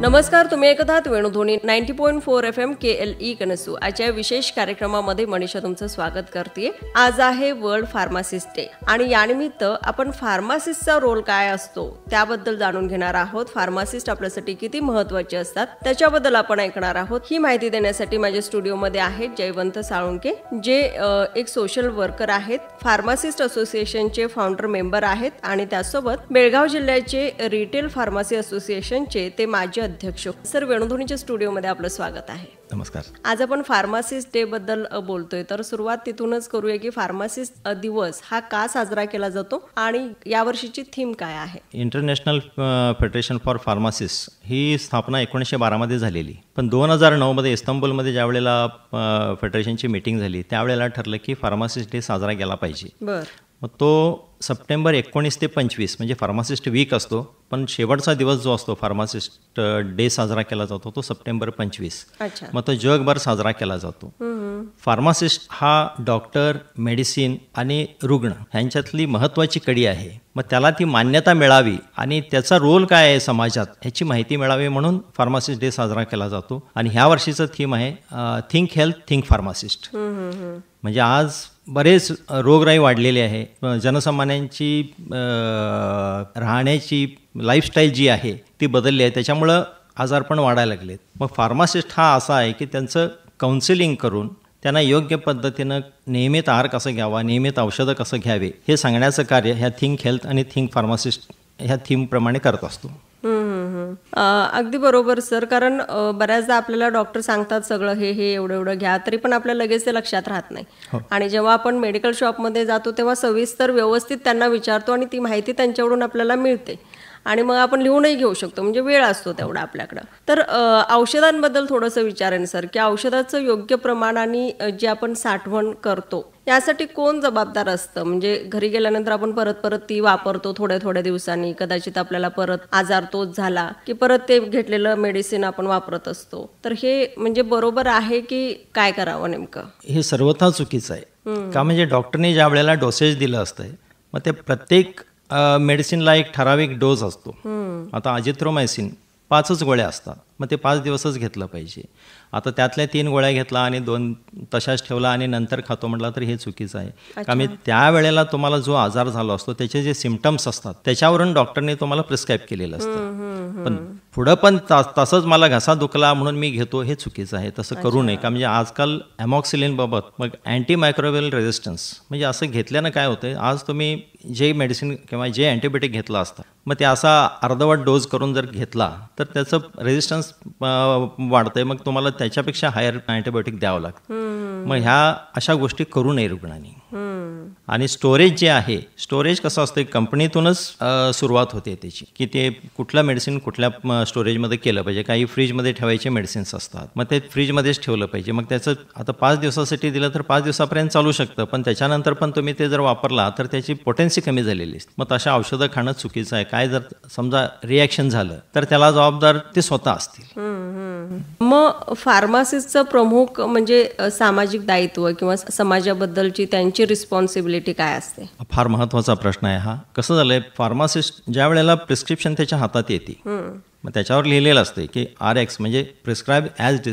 नमस्कार, तुम्ही ऐकत आहात वेणुध्वनी 90.4 FM KLE कनसू. आजच्या विशेष कार्यक्रमामध्ये मनीषा तुमचं स्वागत करते. आज आहे वर्ल्ड फार्मासिस्ट डे आणि यानिमित्त आपण फार्मासिस्टचा रोल काय असतो त्याबद्दल जाणून घेणार आहोत. फार्मासिस्ट आपल्यासाठी किती महत्त्वाचे असतात त्याच्याबद्दल आपण ऐकणार आहोत. ही माहिती देण्यासाठी माझ्या स्टुडिओमध्ये आहेत जयवंत साळुंके, जे एक सोशल वर्कर आहेत, फार्मासिस्ट असोसिएशनचे फाउंडर मेंबर आहेत आणि त्यासोबत बेळगाव जिल्ह्याचे रिटेल फार्मसी असोसिएशनचे ते माजी अध्यक्ष. सर, वेणुध्वनीच्या स्टुडिओमध्ये आपलं स्वागत आहे. नमस्कार. आज आपण फार्मासिस्ट डे बद्दल बोलतोय, तर सुरुवात तिथूनच करूया की फार्मासिस्ट दिवस हा का साजरा केला जातो आणि यावर्षीची थीम काय आहे. इंटरनॅशनल फेडरेशन फॉर फार्मासिस्ट ही स्थापना 1912 मध्ये झालेली, पण 2009 मध्ये इस्तांबुलमध्ये ज्या वेळेला फेडरेशनची मीटिंग झाली त्यावेळेला ठरलं की फार्मासिस्ट डे साजरा केला पाहिजे. बरं. मग तो सप्टेंबर 19 ते 25 म्हणजे फार्मासिस्ट वीक असतो, पण शेवटचा दिवस जो असतो फार्मासिस्ट डे साजरा केला जातो तो सप्टेंबर 25. मग तो जगभर साजरा केला जातो. फार्मासिस्ट हा डॉक्टर, मेडिसिन आणि रुग्ण ह्यांच्यातली महत्त्वाची कडी आहे. मग त्याला ती मान्यता मिळावी आणि त्याचा रोल काय आहे समाजात ह्याची माहिती मिळावी म्हणून फार्मासिस्ट डे साजरा केला जातो. आणि ह्या वर्षीचं थीम आहे थिंक हेल्थ थिंक फार्मासिस्ट. म्हणजे आज बरेच रोगराई वाढलेली आहे, जनसामान्यांची राहण्याची लाईफस्टाईल जी आहे ती बदलली आहे, त्याच्यामुळं आजारपण वाढायला लागलेत. मग फार्मासिस्ट हा असा आहे की त्यांचं काउन्सिलिंग करून त्यांना योग्य पद्धतीनं नियमित आहार कसं घ्यावा, नियमित औषधं कसं घ्यावे हे सांगण्याचं कार्य ह्या थिंक हेल्थ आणि थिंक फार्मासिस्ट ह्या थीमप्रमाणे करत असतो. अगदी बरोबर सर, कारण बऱ्याचदा आपल्याला डॉक्टर सांगतात सगळं हे एवढं घ्या, तरी पण आपल्या लगेच ते लक्षात राहत नाही. आणि जेव्हा आपण मेडिकल शॉपमध्ये जातो तेव्हा सविस्तर व्यवस्थित त्यांना विचारतो आणि ती माहिती त्यांच्याकडून आपल्याला मिळते आणि मग आपण लिहूनही घेऊ शकतो, म्हणजे वेळ असतो तेवढा आपल्याकडं. तर औषधांबद्दल थोडंसं विचारेन सर, की औषधाचं योग्य प्रमाण आणि जे आपण साठवण करतो यासाठी कोण जबाबदार असतं. म्हणजे घरी गेल्यानंतर आपण परत ती वापरतो थोड्या दिवसांनी, कदाचित आपल्याला परत आजार तोच झाला की परत ते घेतलेलं मेडिसिन आपण वापरत असतो. तर हे म्हणजे बरोबर आहे की काय करावं नेमकं. हे सर्वथा चुकीचं आहे. का म्हणजे डॉक्टरने ज्या वेळेला डोसेज दिलं असतंय मग ते प्रत्येक मेडिसिनला एक ठराविक डोस असतो. आता अजिथ्रोमायसिन 5 गोळ्या असतात, मग ते 5 दिवसच घेतलं पाहिजे. आता त्यातल्या 3 गोळ्या घेतला आणि 2 तशाच ठेवला आणि नंतर खातो म्हटलं तर हे चुकीचं आहे. का मी त्यावेळेला तुम्हाला जो आजार झाला असतो त्याचे जे सिम्पटम्स असतात त्याच्यावरून डॉक्टरने तुम्हाला प्रिस्क्राईब केलेलं असतं. पण पुढं पण तसंच मला घसा दुखला म्हणून मी घेतो हे चुकीचं आहे. तसं करू नये. का म्हणजे आजकाल ॲमॉक्सिलिन बाबत मग अँटीमायक्रोबियल रेझिस्टन्स म्हणजे असं घेतल्यानं काय होतं, आज तुम्ही जे मेडिसिन किंवा जे अँटीबायोटिक घेतलं असतं मग ते असा अर्धवट डोस करून जर घेतला तर त्याचं रेझिस्टन्स वाढतंय, मग तुम्हाला त्याच्यापेक्षा हायर अँटीबायोटिक द्यावं लागतं. मग ह्या अशा गोष्टी करू नये रुग्णांनी. आणि स्टोरेज जे आहे, स्टोरेज कसं असतं कंपनीतूनच सुरुवात होते त्याची, की ते कुठलं मेडिसिन कुठल्या स्टोरेजमध्ये केलं पाहिजे. काही फ्रीजमध्ये ठेवायचे मेडिसिन्स असतात, मग ते फ्रीजमध्येच ठेवलं पाहिजे. मग त्याचं आता 5 दिवसासाठी दिलं तर 5 दिवसापर्यंत चालू शकतं, पण त्याच्यानंतर पण तुम्ही ते जर वापरला तर त्याची पोटेन्सी कमी झालेली असते. मग तशा औषधं खाणं चुकीचं आहे. काय जर समजा रिॲक्शन झालं तर त्याला जबाबदार ते स्वतः असतील. मग फार्मासिस्टचं प्रमुख म्हणजे सामाजिक दायित्व किंवा समाजाबद्दलची त्यांची रिस्पॉन्सिबिलिटी काय असते. फार महत्त्वाचा प्रश्न आहे हा. कसं झालंय, फार्मासिस्ट ज्या वेळेला प्रिस्क्रिप्शन त्याच्या हातात येते मग त्याच्यावर लिहिलेलं असते की RX म्हणजे prescribe as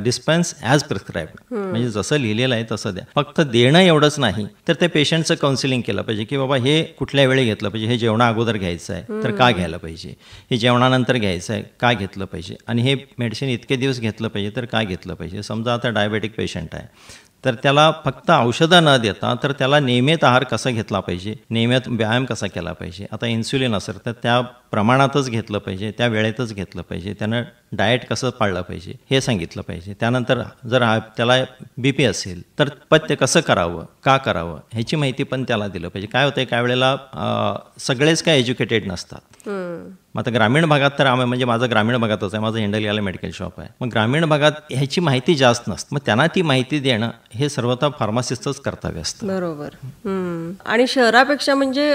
dispense as prescribed, म्हणजे जसं लिहिलेलं आहे तसं द्या. फक्त देणं एवढंच नाही तर त्या पेशंटचं काउन्सिलिंग केलं पाहिजे की बाबा हे कुठल्या वेळी घेतलं पाहिजे, हे जेवणा अगोदर घ्यायचं आहे तर का घ्यायला पाहिजे, हे जेवणानंतर घ्यायचं आहे का घेतलं पाहिजे, आणि हे मेडिसिन इतके दिवस घेतलं पाहिजे तर का घेतलं पाहिजे. समजा आता डायबेटिक पेशंट आहे तर त्याला फक्त औषधं न देता तर त्याला नियमित आहार कसा घेतला पाहिजे, नियमित व्यायाम कसा केला पाहिजे. आता इन्सुलिन असेल तर त्या प्रमाणातच घेतलं पाहिजे, त्या वेळेतच घेतलं पाहिजे. त्यानं डाएट कसं पाळलं पाहिजे हे सांगितलं पाहिजे. त्यानंतर जर त्याला BP असेल तर पथ्य कसं करावं, का करावं ह्याची माहिती पण त्याला दिलं पाहिजे. काय होतं, काय वेळेला सगळेच काय एज्युकेटेड नसतात. मग आता ग्रामीण भागात तर म्हणजे माझं ग्रामीण भागातच आहे, माझं हिंडलियाला मेडिकल शॉप आहे. मग ग्रामीण भागात ह्याची माहिती जास्त नसते, मग त्यांना ती माहिती देणं हे सर्वतः फार्मासिस्टच कर्तव्य असतं. बरोबर. आणि शहरापेक्षा म्हणजे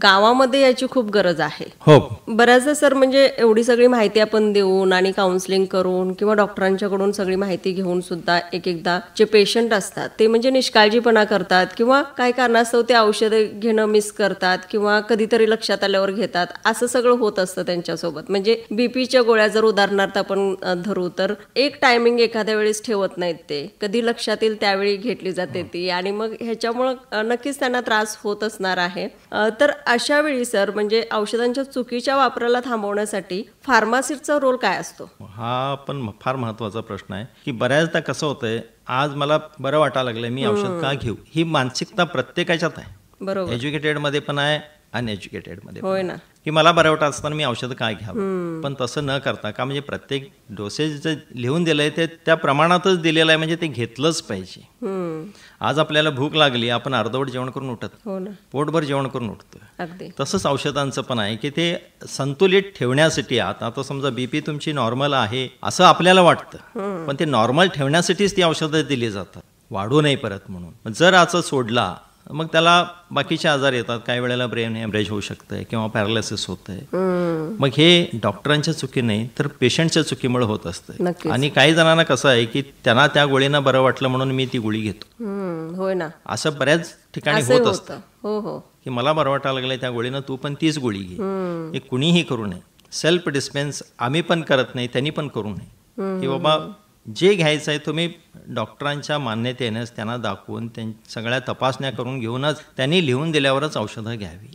गावामध्ये याची खूप गरज आहे. हो, बऱ्याचदा सर म्हणजे एवढी सगळी माहिती आपण देऊन ठिकाणी काउन्सिलिंग करून किंवा डॉक्टरांच्याकडून सगळी माहिती घेऊन सुद्धा एक एकदा जे पेशंट असतात ते म्हणजे निष्काळजीपणा करतात किंवा काही कारणास्तव ते औषधं घेणं मिस करतात किंवा कधीतरी लक्षात आल्यावर घेतात, असं सगळं होत असतं त्यांच्यासोबत. म्हणजे बीपीच्या गोळ्या जर उदाहरणार्थ आपण धरू तर एक टायमिंग एखाद्या वेळेस ठेवत नाहीत, ते कधी लक्षात येईल त्यावेळी घेतली जाते ती, आणि मग ह्याच्यामुळं नक्कीच त्यांना त्रास होत असणार आहे. तर अशा वेळी सर म्हणजे औषधांच्या चुकीच्या वापराला थांबवण्यासाठी फार्मासिस्टचा रोल काय असतो? हा पण फार महत्वाचा प्रश्न आहे की बऱ्याचदा कसं होतंय, आज मला बरं वाटायला लागलंय, मी औषध का घेऊ, ही मानसिकता प्रत्येकाच्यात आहे. बरोबर. एज्युकेटेड मध्ये पण आहे, अनएज्युकेटेड मध्ये होय ना. की मला बरं वाटत असताना मी औषध काय घ्यावं. पण तसं न करता, का म्हणजे प्रत्येक डोसेज जे लिहून दिलंय ते त्या प्रमाणातच दिलेलं आहे, म्हणजे ते घेतलंच पाहिजे. आज आपल्याला भूक लागली, आपण अर्धवट जेवण करून उठत, हो ना, पोटभर जेवण करून उठतोय. अगदी तसंच औषधांचं पण आहे की ते संतुलित ठेवण्यासाठी. आता समजा बीपी तुमची नॉर्मल आहे असं आपल्याला वाटतं, पण ते नॉर्मल ठेवण्यासाठीच ती औषधं दिली जातात, वाढू नये परत म्हणून. जर असं सोडला मग त्याला बाकीचे आजार येतात, काही वेळेला ब्रेन हॅमरेज होऊ शकतंय किंवा पॅरालिसिस होतंय. मग हे डॉक्टरांच्या चुकी नाही तर पेशंटच्या चुकीमुळे होत असतं. आणि काही जणांना कसं आहे की त्यांना त्या गोळीनं बरं वाटलं म्हणून मी ती गोळी घेतो. होय ना, असं बऱ्याच ठिकाणी होत असतं. हो हो, की मला बरं वाटायला लागलंय त्या गोळीनं, तू पण तीच गोळी घे. हे कुणीही करू नये. सेल्फ डिस्पेन्स आम्ही पण करत नाही, त्यांनी पण करू नये. की बाबा जे घ्यायचं आहे तुम्ही डॉक्टरांच्या मान्यतेनेच त्यांना दाखवून सगळ्या तपासण्या करून घेऊनच त्यांनी लिहून दिल्यावरच औषधं घ्यावी,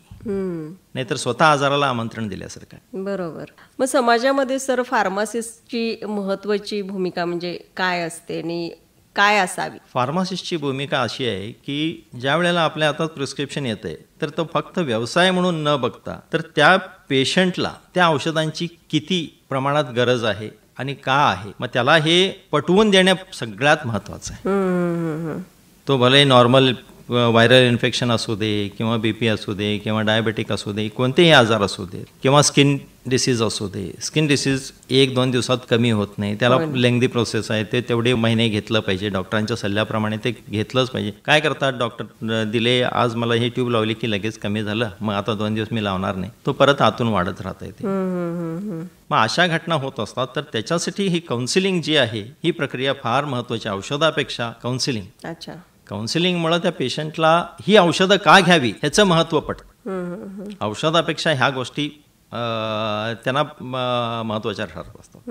नाहीतर स्वतः आजाराला आमंत्रण दिल्यासारखं. बरोबर. मग समाजामध्ये सर फार्मासिस्टची महत्वाची भूमिका म्हणजे काय असते आणि काय असावी? फार्मासिस्टची भूमिका अशी आहे की ज्या वेळेला आपल्या हातात प्रिस्क्रिप्शन येते तर तो फक्त व्यवसाय म्हणून न बघता तर त्या पेशंटला त्या औषधांची किती प्रमाणात गरज आहे आणि का आहे, मग त्याला हे पटवून देणे सगळ्यात महत्वाचं आहे. तो भले नॉर्मल व्हायरल इन्फेक्शन असू दे किंवा बीपी असू दे किंवा डायबेटिक असू दे, कोणतेही आजार असू दे किंवा स्किन डिसीज असू दे. स्किन डिसीज 1-2 दिवसात कमी होत नाही, त्याला लेंग्दी प्रोसेस आहे, ते तेवढे महिने घेतलं पाहिजे. डॉक्टरांच्या सल्ल्याप्रमाणे ते घेतलंच पाहिजे. काय करतात डॉक्टर, दिले आज मला हे ट्यूब लावली की लगेच कमी झालं, मग आता 2 दिवस मी लावणार नाही, तो परत आतून वाढत राहत आहे. मग अशा घटना होत असतात. तर त्याच्यासाठी ही काउन्सिलिंग जी आहे ही प्रक्रिया फार महत्वाची. औषधापेक्षा काउन्सिलिंग. अच्छा. काउन्सिलिंगमुळे त्या पेशंटला ही औषधं का घ्यावी ह्याचं महत्त्व पडतं. औषधापेक्षा ह्या गोष्टी त्यांना महत्वाच्या ठरत असतात.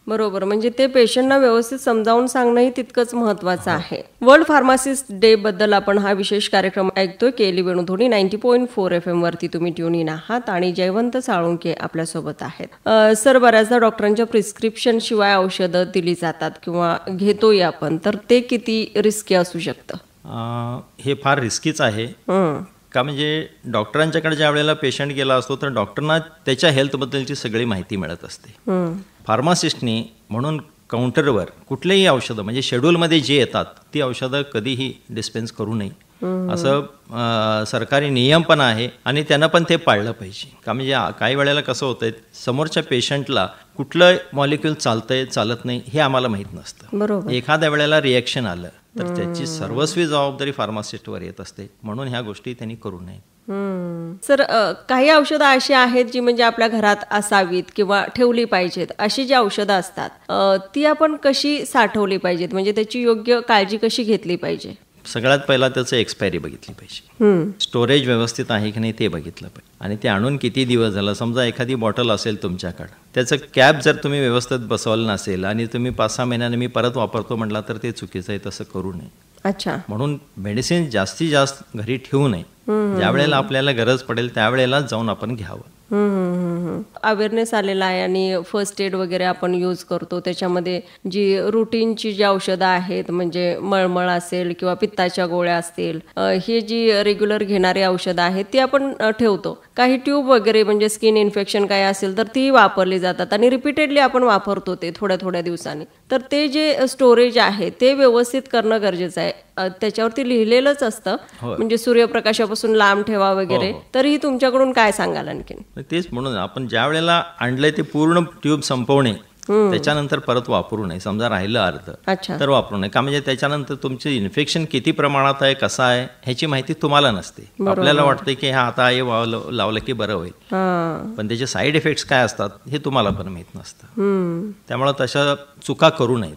बरोबर. म्हणजे ते पेशंटना व्यवस्थित समजावून सांगणंही तितकंच महत्वाचं आहे. वर्ल्ड फार्मासिस्ट डे बद्दल आपण हा विशेष कार्यक्रम ऐकतोय. केली वेणुधोनी 90.4 FM वरती तुम्ही ट्यून इन आहात आणि जयवंत साळुंके आपल्यासोबत आहेत. सर, बऱ्याचदा डॉक्टरांच्या प्रिस्क्रिप्शन शिवाय औषधं दिली जातात किंवा घेतोय आपण, तर ते किती रिस्की असू शकतं? हे फार रिस्कीच आहे. का म्हणजे डॉक्टरांच्याकडे ज्या वेळेला पेशंट गेला असतो तर डॉक्टरना त्याच्या हेल्थबद्दलची सगळी माहिती मिळत असते. फार्मासिस्टनी म्हणून काउंटरवर कुठलेही औषधं म्हणजे शेड्यूलमध्ये जे येतात ती औषधं कधीही डिस्पेन्स करू नये असं सरकारी नियम पण आहे आणि त्यानं पण ते पाळलं पाहिजे. का म्हणजे काही वेळेला कसं होतंय, समोरच्या पेशंटला कुठलं मॉलिक्यूल चालतंय चालत नाही हे आम्हाला माहीत नसतं. बरोबर. एखाद्या वेळेला रिॲक्शन आलं तर त्याची सर्वस्वी जबाबदारी फार्मासिस्टवर येत असते. म्हणून ह्या गोष्टी त्यांनी करू नये. सर, काही औषधं अशी आहेत जी म्हणजे आपल्या घरात असावीत किंवा ठेवली पाहिजेत, अशी जी औषधं असतात ती आपण कशी साठवली पाहिजेत, म्हणजे त्याची योग्य काळजी कशी घेतली पाहिजे? सगळ्यात पहिला त्याचं एक्सपायरी बघितली पाहिजे. स्टोरेज व्यवस्थित आहे की नाही ते बघितलं पाहिजे. आणि ते आणून किती दिवस झाला. समजा एखादी बॉटल असेल तुमच्याकडं, त्याचं कॅप जर तुम्ही व्यवस्थित बसवलं नसेल आणि तुम्ही 5-6 महिन्याने मी परत वापरतो म्हटला तर ते चुकीचं आहे, तसं करू नये. अच्छा. म्हणून मेडिसिन जास्तीत जास्त घरी ठेवू नये. ज्या वेळेला आपल्याला गरज पडेल त्यावेळेला जाऊन आपण घ्यावं. अवेअरनेस आलेला आहे आणि फर्स्ट एड वगैरे आपण यूज करतो. त्याच्यामध्ये जी रुटीनची जी औषधं आहेत, म्हणजे मळमळ असेल किंवा पित्ताच्या गोळ्या असतील, ही जी रेग्युलर घेणारी औषधं आहेत ती आपण ठेवतो. काही ट्यूब वगैरे म्हणजे स्किन इन्फेक्शन काय असेल तर ती वापरली जातात आणि रिपीटेडली आपण वापरतो ते थोड्या थोड्या दिवसांनी. तर ते जे स्टोरेज आहे ते व्यवस्थित करणं गरजेचं आहे. त्याच्यावरती लिहिलेलंच असतं, म्हणजे सूर्यप्रकाशापासून लांब ठेवा वगैरे. तरीही तुमच्याकडून काय सांगाल आणखीन? तेच म्हणून आपण ज्या वेळेला आणलंय ते पूर्ण ट्यूब संपवणे त्याच्यानंतर परत वापरू नये. समजा राहिलं अर्ध तर वापरू नये. का म्हणजे त्याच्यानंतर तुमचं इन्फेक्शन किती प्रमाणात आहे, कसं आहे ह्याची माहिती तुम्हाला नसते. आपल्याला वाटते की हा आता हे लावलं की बरं होईल, पण त्याचे साईड इफेक्ट्स काय असतात हे तुम्हाला पण माहीत नसतं. त्यामुळे तशा चुका करू नयेत.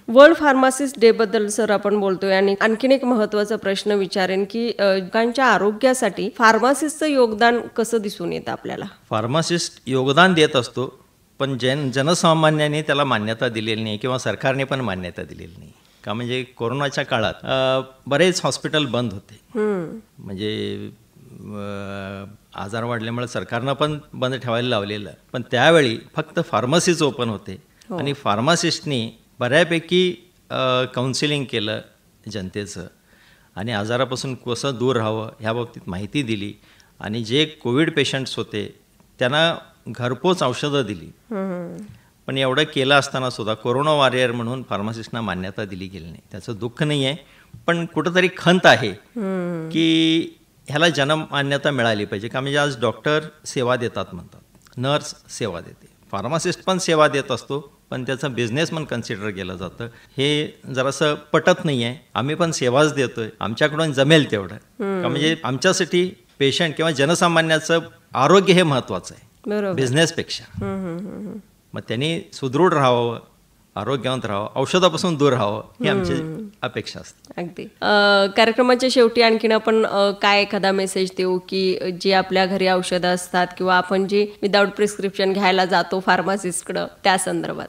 वर्ल्ड फार्मासिस्ट डे बद्दल सर आपण बोलतोय आणि आणखीन एक महत्वाचा प्रश्न विचारेन की लोकांच्या आरोग्यासाठी फार्मासिस्टचं योगदान कसं दिसून येतं आपल्याला? फार्मासिस्ट योगदान देत असतो, पण जनसामान्याने त्याला मान्यता दिलेली नाही किंवा सरकारने पण मान्यता दिलेली नाही. का म्हणजे कोरोनाच्या काळात बरेच हॉस्पिटल बंद होते. म्हणजे आजार वाढल्यामुळे सरकारनं पण बंद ठेवायला लावलेलं, पण त्यावेळी फक्त फार्मसीज ओपन होते आणि फार्मासिस्टनी बऱ्यापैकी काउन्सिलिंग केलं जनतेचं आणि आजारापासून कसं दूर राहावं ह्या बाबतीत माहिती दिली आणि जे कोविड पेशंट्स होते त्यांना घरपोच औषधं दिली. पण एवढं केलं असताना सुद्धा कोरोना वॉरियर म्हणून फार्मासिस्टना मान्यता दिली गेली नाही. त्याचं दुःख नाही आहे, पण कुठंतरी खंत आहे की ह्याला जनमान्यता मिळाली पाहिजे. का म्हणजे आज डॉक्टर सेवा देतात म्हणतात, नर्स सेवा देते, फार्मासिस्ट पण सेवा देत असतो, पण त्याचं बिझनेस पण कन्सिडर केलं जातं. हे जरासं पटत नाही आहे. आम्ही पण सेवाच देतोय, आमच्याकडून जमेल तेवढं. का म्हणजे आमच्यासाठी पेशंट किंवा जनसामान्याचं आरोग्य हे महत्त्वाचं आहे बिझनेसपेक्षा. मग त्यांनी सुदृढ राहावं, आरोग्यवंत राहावं, औषधापासून दूर राहावं ही आमची अपेक्षा असते. अगदी. कार्यक्रमाच्या शेवटी आणखीन आपण काय एखादा मेसेज देऊ की जे आपल्या घरी औषधं असतात किंवा आपण जे विदाऊट प्रिस्क्रिप्शन घ्यायला जातो फार्मासिस्टकडं त्या संदर्भात?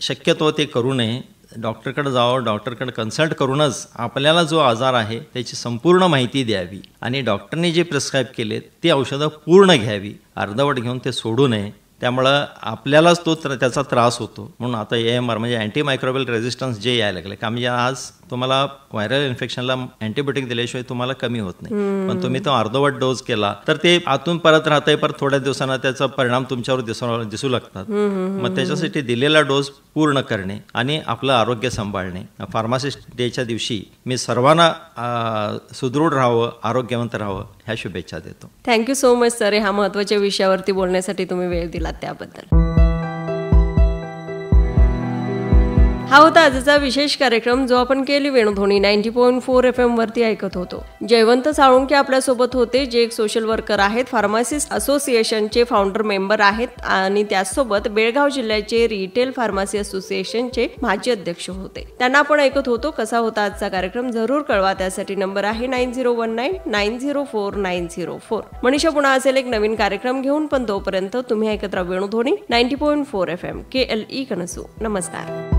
शक्यतो ते करू नये. डॉक्टरकडे जावं, डॉक्टरकडे कन्सल्ट करूनच आपल्याला जो आजार आहे त्याची संपूर्ण माहिती द्यावी आणि डॉक्टरने जे प्रिस्क्राईब केले ते औषधं पूर्ण घ्यावी. अर्धवट घेऊन ते सोडू नये. त्यामुळं आपल्यालाच त्याचा त्रास होतो. म्हणून आता AMR म्हणजे अँटीमायक्रोबियल रेझिस्टन्स जे यायला लागले. का म्हणजे आज तुम्हाला व्हायरल इन्फेक्शनला अँटीबायोटिक दिल्याशिवाय तुम्हाला कमी होत नाही, पण तुम्ही तो अर्धवट डोस केला तर ते आतून परत राहतंय, परत थोड्या दिवसांना त्याचा परिणाम तुमच्यावर दिसू लागतात. मग त्याच्यासाठी दिलेला डोस पूर्ण करणे आणि आपलं आरोग्य सांभाळणे. फार्मासिस्ट डेच्या दिवशी मी सर्वांना सुदृढ राहावं, आरोग्यवंत राहावं ह्या शुभेच्छा देतो. थँक्यू सो मच सर, ह्या महत्त्वाच्या विषयावरती बोलण्यासाठी तुम्ही वेळ दिलात त्याबद्दल. हा होता आजचा विशेष कार्यक्रम जो आपण केली वेणुध्वनी 90.4 FM वरती ऐकत होतो. जयवंत साळुंके आपल्यासोबत होते, जे एक सोशल वर्कर आहेत, फार्मासिस्ट असोसिएशनचे फाउंडर मेंबर आहेत आणि त्याचसोबत बेळगाव जिल्ह्याचे रिटेल फार्मसी असोसिएशनचे माजी अध्यक्ष होते. त्यांना आपण ऐकत होतो. कसा होता आजचा कार्यक्रम जरूर कळवा. त्यासाठी नंबर आहे 9019904904. मनीषा पुन्हा असेल एक नवीन कार्यक्रम घेऊन, पण तोपर्यंत तुम्ही ऐकत राहा वेणुध्वनी 90.4 FM KLE कणसू. नमस्कार.